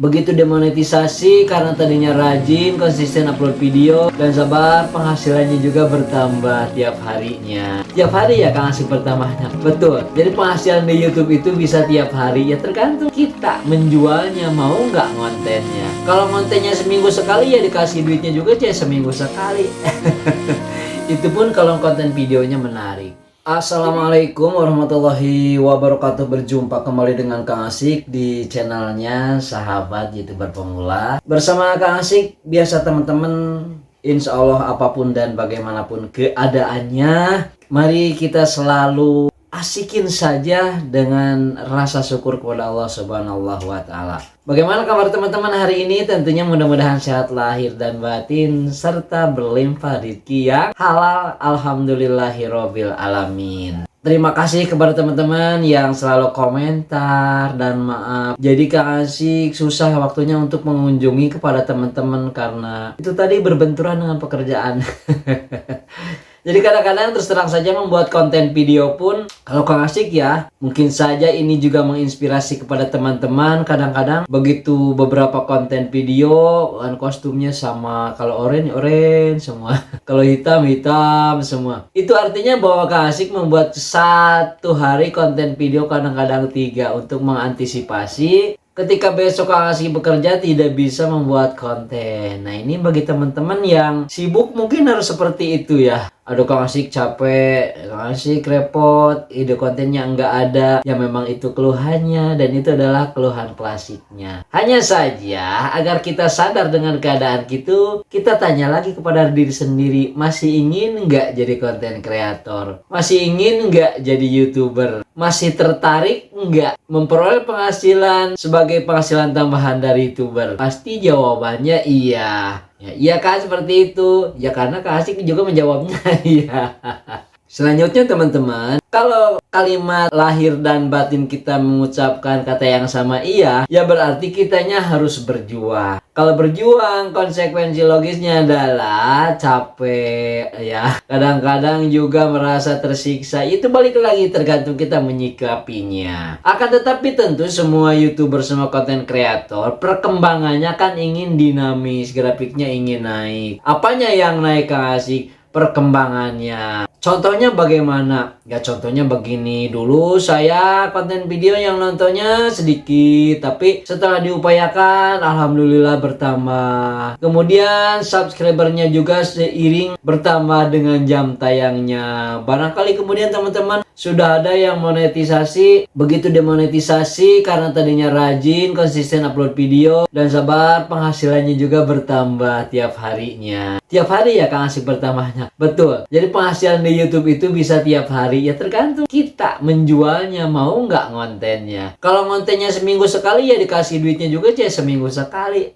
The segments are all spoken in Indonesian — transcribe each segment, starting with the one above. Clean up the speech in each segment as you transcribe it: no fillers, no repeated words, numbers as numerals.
Begitu demonetisasi karena tadinya rajin, konsisten upload video, dan sabar penghasilannya juga bertambah tiap harinya. Tiap hari ya Kang Asik bertambahnya. Betul. Jadi penghasilan di YouTube itu bisa tiap hari ya tergantung kita menjualnya mau nggak kontennya. Kalau kontennya seminggu sekali ya dikasih duitnya juga aja seminggu sekali. Itu pun kalau konten videonya menarik. Assalamualaikum warahmatullahi wabarakatuh. Berjumpa kembali dengan Kang Asik di channelnya Sahabat YouTuber Pemula. Bersama Kang Asik, biasa teman-teman, insya Allah apapun dan bagaimanapun keadaannya, mari kita selalu asikin saja dengan rasa syukur kepada Allah Subhanahu wa Ta'ala. Bagaimana kabar teman-teman hari ini? Tentunya mudah-mudahan sehat lahir dan batin serta berlimpah rezeki yang halal. Alhamdulillahirobbil alamin. Terima kasih kepada teman-teman yang selalu komentar, dan maaf jadi Kang Asik susah waktunya untuk mengunjungi kepada teman-teman karena itu tadi berbenturan dengan pekerjaan. Jadi kadang-kadang terus terang saja membuat konten video pun kalau Kang Asik ya, mungkin saja ini juga menginspirasi kepada teman-teman. Kadang-kadang begitu beberapa konten video kan kostumnya sama, kalau orange semua, kalau hitam semua. Itu artinya bahwa Kang Asik membuat satu hari konten video kadang-kadang 3 untuk mengantisipasi ketika besok Kang Asik bekerja tidak bisa membuat konten. Nah ini bagi teman-teman yang sibuk mungkin harus seperti itu ya. Aduh Kang Asik capek, Kang Asik repot, ide kontennya nggak ada. Ya memang itu keluhannya dan itu adalah keluhan klasiknya. Hanya saja agar kita sadar dengan keadaan gitu, kita tanya lagi kepada diri sendiri, masih ingin nggak jadi konten kreator? Masih ingin nggak jadi YouTuber? Masih tertarik nggak memperoleh penghasilan sebagai penghasilan tambahan dari YouTuber? Pasti jawabannya iya. Ya, iya kan seperti itu. Ya karena Kak Asik juga menjawabnya iya. Selanjutnya teman-teman, kalau kalimat lahir dan batin kita mengucapkan kata yang sama iya, ya berarti kitanya harus berjuang. Kalau berjuang, konsekuensi logisnya adalah capek ya. Kadang-kadang juga merasa tersiksa. Itu balik lagi tergantung kita menyikapinya. Akan tetapi tentu semua YouTuber, semua konten kreator, perkembangannya kan ingin dinamis, grafiknya ingin naik. Apanya yang naik Kang Asik? Perkembangannya. Contohnya bagaimana? Ya contohnya begini, dulu saya konten video yang nontonnya sedikit, tapi setelah diupayakan alhamdulillah bertambah. Kemudian subscribernya juga seiring bertambah dengan jam tayangnya. Barangkali kemudian teman-teman sudah ada yang monetisasi. Begitu demonetisasi karena tadinya rajin, konsisten upload video, dan sabar penghasilannya juga bertambah tiap harinya. Tiap hari ya Kang Asik bertambahnya. Betul. Jadi penghasilan di YouTube itu bisa tiap hari ya tergantung kita menjualnya mau nggak kontennya. Kalau kontennya seminggu sekali ya dikasih duitnya juga aja seminggu sekali.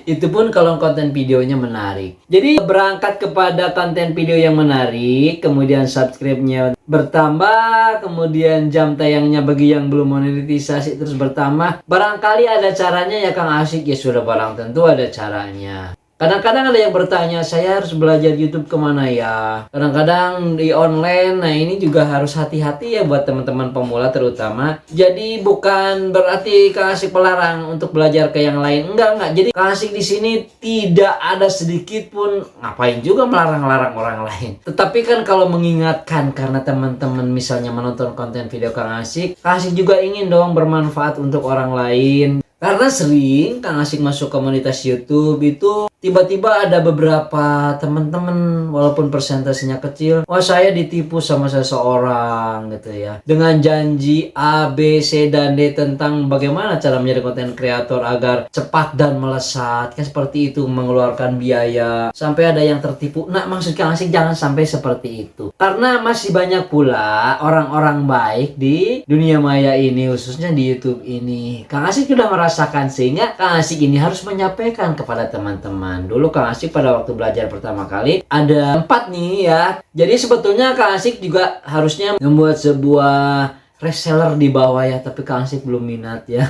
Itu pun kalau konten videonya menarik. Jadi berangkat kepada konten video yang menarik, kemudian subscribe-nya bertambah, kemudian jam tayangnya bagi yang belum monetisasi terus bertambah. Barangkali ada caranya ya Kang Asik, ya sudah barang tentu ada caranya. Kadang-kadang ada yang bertanya, saya harus belajar YouTube kemana ya? Kadang-kadang di online, nah ini juga harus hati-hati ya buat teman-teman pemula terutama. Jadi bukan berarti Kang Asik pelarang untuk belajar ke yang lain. Enggak. Jadi Kang Asik di sini tidak ada sedikit pun ngapain juga melarang-larang orang lain. Tetapi kan kalau mengingatkan karena teman-teman misalnya menonton konten video Kang Asik juga ingin dong bermanfaat untuk orang lain. Karena sering Kang Asik masuk komunitas YouTube itu tiba-tiba ada beberapa teman-teman walaupun persentasenya kecil, wah saya ditipu sama seseorang gitu ya. Dengan janji A, B, C, dan D tentang bagaimana cara menjadi konten kreator agar cepat dan melesat. Kan seperti itu, mengeluarkan biaya. Sampai ada yang tertipu. Nah maksud Kang Asik jangan sampai seperti itu. Karena masih banyak pula orang-orang baik di dunia maya ini, khususnya di YouTube ini. Kang Asik sudah merasakan sehingga Kang Asik ini harus menyampaikan kepada teman-teman. Dulu Kang Asik pada waktu belajar pertama kali ada 4 nih ya. Jadi sebetulnya Kang Asik juga harusnya membuat sebuah reseller di bawah ya, tapi Kang Asik belum minat ya.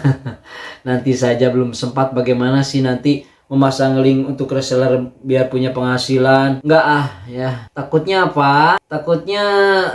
Nanti saja belum sempat. Bagaimana sih nanti memasang link untuk reseller biar punya penghasilan? Enggak ya. Takutnya apa? Takutnya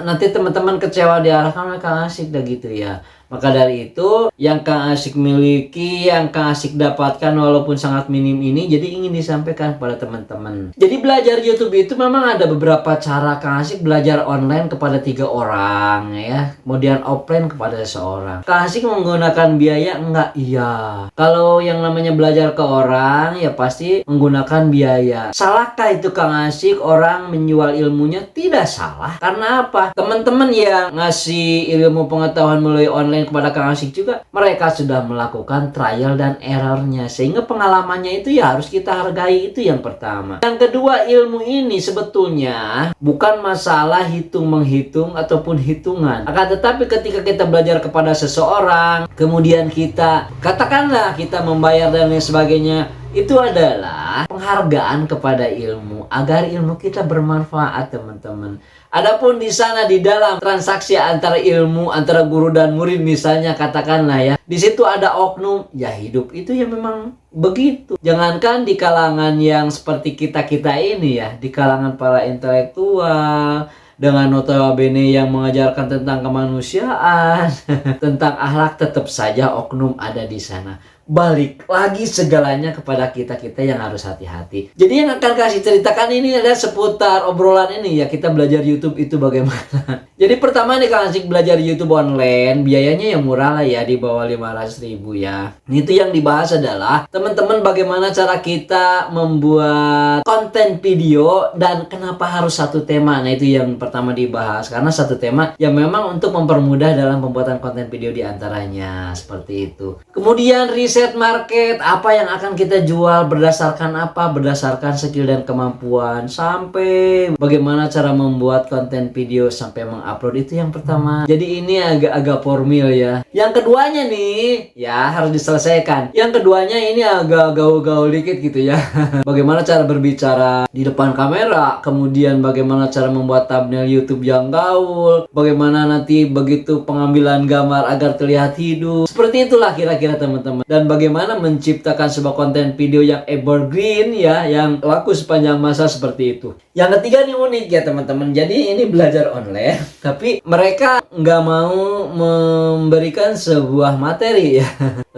nanti teman-teman kecewa diarahkan oleh Kang Asik dah gitu ya. Maka dari itu, yang Kang Asik miliki, yang Kang Asik dapatkan walaupun sangat minim ini, jadi ingin disampaikan kepada teman-teman. Jadi belajar YouTube itu memang ada beberapa cara Kang Asik belajar online kepada 3 orang ya. Kemudian offline kepada seseorang. Kang Asik menggunakan biaya enggak? Iya. Kalau yang namanya belajar ke orang ya pasti menggunakan biaya. Salahkah itu Kang Asik orang menjual ilmunya? Tidak salah. Karena apa? Teman-teman yang ngasih ilmu pengetahuan melalui online kepada Kang Asik juga, mereka sudah melakukan trial dan errornya, sehingga pengalamannya itu ya harus kita hargai. Itu yang pertama. Yang kedua, ilmu ini sebetulnya bukan masalah hitung-menghitung ataupun hitungan, akan tetapi ketika kita belajar kepada seseorang, kemudian kita katakanlah kita membayar dan lain sebagainya, itu adalah penghargaan kepada ilmu agar ilmu kita bermanfaat, teman-teman. Adapun di sana di dalam transaksi antara ilmu antara guru dan murid misalnya katakanlah ya, di situ ada oknum, ya hidup itu ya memang begitu. Jangankan di kalangan yang seperti kita-kita ini ya, di kalangan para intelektual dengan notabene yang mengajarkan tentang kemanusiaan, tentang akhlak, tetap saja oknum ada di sana. Balik lagi segalanya kepada kita-kita yang harus hati-hati. Jadi yang akan kasih ceritakan ini adalah seputar obrolan ini ya, kita belajar YouTube itu bagaimana. Jadi pertama nih Kang Asik belajar YouTube online, biayanya yang murah lah ya, di bawah 500.000 ya. Itu yang dibahas adalah teman-teman bagaimana cara kita membuat konten video dan kenapa harus satu tema. Nah itu yang pertama dibahas, karena satu tema yang memang untuk mempermudah dalam pembuatan konten video diantaranya, seperti itu. Kemudian riset market, apa yang akan kita jual, berdasarkan apa, berdasarkan skill dan kemampuan, sampai bagaimana cara membuat konten video sampai mengupload. Itu yang pertama. Jadi ini agak formil ya. Yang keduanya nih ya harus diselesaikan. Yang keduanya ini agak gaul-gaul dikit gitu ya. Bagaimana cara berbicara di depan kamera, kemudian bagaimana cara membuat thumbnail YouTube yang gaul, bagaimana nanti begitu pengambilan gambar agar terlihat hidup. Seperti itulah kira-kira teman-teman. Dan bagaimana menciptakan sebuah konten video yang evergreen ya, yang laku sepanjang masa, seperti itu. Yang ketiga nih unik ya teman-teman. Jadi ini belajar online, tapi mereka nggak mau memberikan sebuah materi ya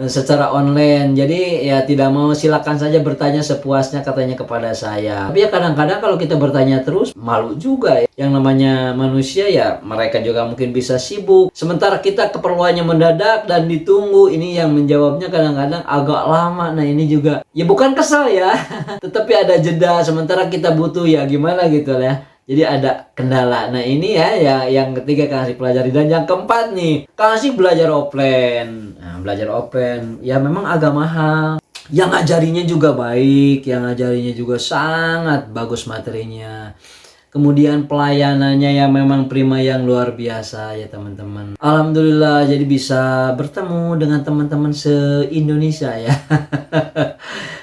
secara online. Jadi ya tidak mau, silakan saja bertanya sepuasnya katanya kepada saya. Tapi ya kadang-kadang kalau kita bertanya terus malu juga ya. Yang namanya manusia ya, mereka juga mungkin bisa sibuk. Sementara kita keperluannya mendadak dan ditunggu, ini yang menjawabnya kadang-kadang agak lama. Nah ini juga ya bukan kesal ya tetapi ada jeda, sementara kita butuh ya gimana gitu ya. Jadi ada kendala. Nah ini ya yang ketiga Kang Asik pelajari. Dan yang keempat nih, Kang Asik belajar offline. Nah belajar offline ya memang agak mahal. Yang ngajarinya juga baik, yang ngajarinya juga sangat bagus materinya. Kemudian pelayanannya yang memang prima, yang luar biasa ya teman-teman. Alhamdulillah jadi bisa bertemu dengan teman-teman se-Indonesia ya.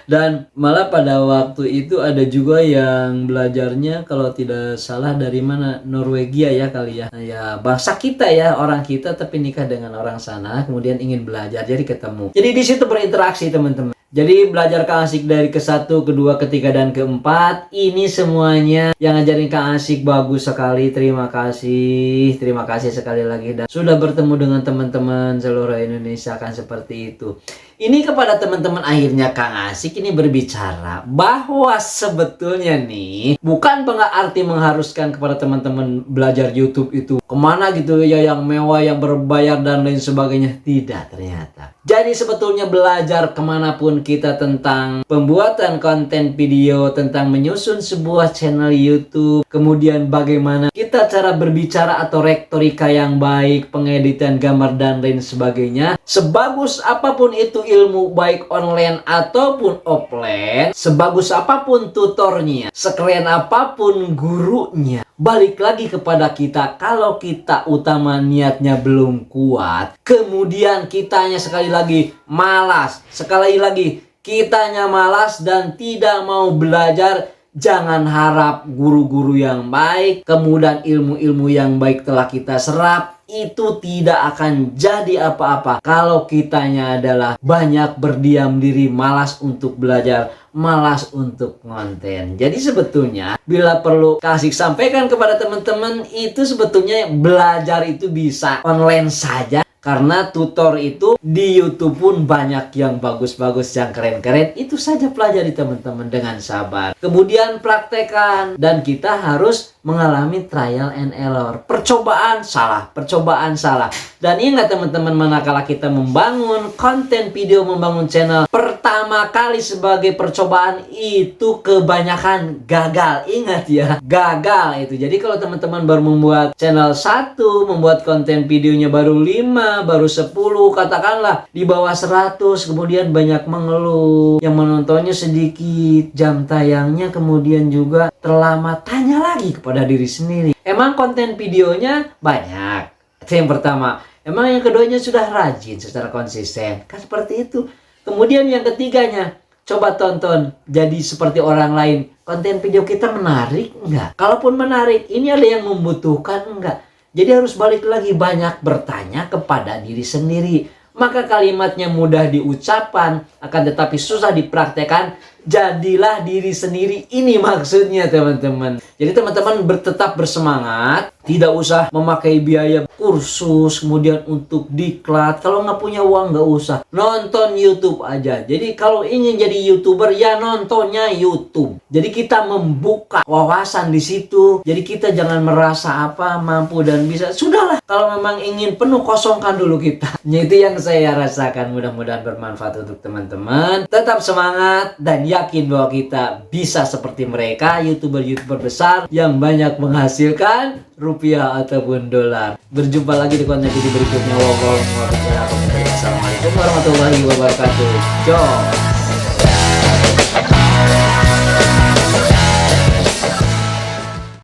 Dan malah pada waktu itu ada juga yang belajarnya kalau tidak salah dari mana, Norwegia ya kali ya. Nah, ya bangsa kita ya, orang kita tapi nikah dengan orang sana, kemudian ingin belajar jadi ketemu. Jadi di situ berinteraksi teman-teman. Jadi belajar Kang Asik dari ke-1, ke-2, ke-3, dan ke-4. Ini semuanya yang ngajarin Kang Asik bagus sekali. Terima kasih sekali lagi. Dan sudah bertemu dengan teman-teman seluruh Indonesia kan seperti itu. Ini kepada teman-teman akhirnya Kang Asik ini berbicara bahwa sebetulnya nih bukan berarti mengharuskan kepada teman-teman belajar YouTube itu kemana gitu ya, yang mewah, yang berbayar dan lain sebagainya. Tidak ternyata. Jadi sebetulnya belajar kemanapun kita tentang pembuatan konten video, tentang menyusun sebuah channel YouTube, kemudian bagaimana kita cara berbicara atau retorika yang baik, pengeditan gambar dan lain sebagainya. Sebagus apapun itu ilmu baik online ataupun offline, sebagus apapun tutornya, sekeren apapun gurunya, balik lagi kepada kita. Kalau kita utama niatnya belum kuat, kemudian kitanya sekali lagi malas, sekali lagi kitanya malas dan tidak mau belajar, jangan harap guru-guru yang baik, kemudian ilmu-ilmu yang baik telah kita serap, itu tidak akan jadi apa-apa kalau kitanya adalah banyak berdiam diri, malas untuk belajar, malas untuk konten. Jadi sebetulnya bila perlu kasih sampaikan kepada teman-teman, itu sebetulnya belajar itu bisa online saja. Karena tutor itu di YouTube pun banyak yang bagus-bagus, yang keren-keren. Itu saja pelajari teman-teman dengan sabar. Kemudian praktekan. Dan kita harus mengalami trial and error. Percobaan salah, percobaan salah. Dan ingat teman-teman, manakala kita membangun konten video, membangun channel, pertama kali sebagai percobaan itu kebanyakan gagal. Ingat ya, gagal itu. Jadi kalau teman-teman baru membuat channel 1, membuat konten videonya baru 5, baru 10, katakanlah di bawah 100, kemudian banyak mengeluh, yang menontonnya sedikit, jam tayangnya kemudian juga terlambat. Tanya lagi kepada diri sendiri, emang konten videonya banyak? Itu yang pertama. Emang yang keduanya sudah rajin secara konsisten? Kan seperti itu. Kemudian yang ketiganya, coba tonton jadi seperti orang lain. Konten video kita menarik enggak? Kalaupun menarik, ini ada yang membutuhkan enggak? Jadi harus balik lagi, banyak bertanya kepada diri sendiri. Maka kalimatnya mudah diucapkan, akan tetapi susah dipraktekkan. Jadilah diri sendiri. Ini maksudnya teman-teman. Jadi teman-teman tetap bersemangat. Tidak usah memakai biaya kursus, kemudian untuk diklat. Kalau nggak punya uang nggak usah. Nonton YouTube aja. Jadi kalau ingin jadi YouTuber, ya nontonnya YouTube. Jadi kita membuka wawasan di situ. Jadi kita jangan merasa apa, mampu dan bisa. Sudahlah. Kalau memang ingin penuh, kosongkan dulu kita. Itu yang saya rasakan. Mudah-mudahan bermanfaat untuk teman-teman. Tetap semangat dan yakin bahwa kita bisa seperti mereka, YouTuber-YouTuber besar yang banyak menghasilkan rupiah ataupun dolar. Berjumpa lagi di konten video berikutnya. Wassalamualaikum warahmatullahi wabarakatuh. Ciao.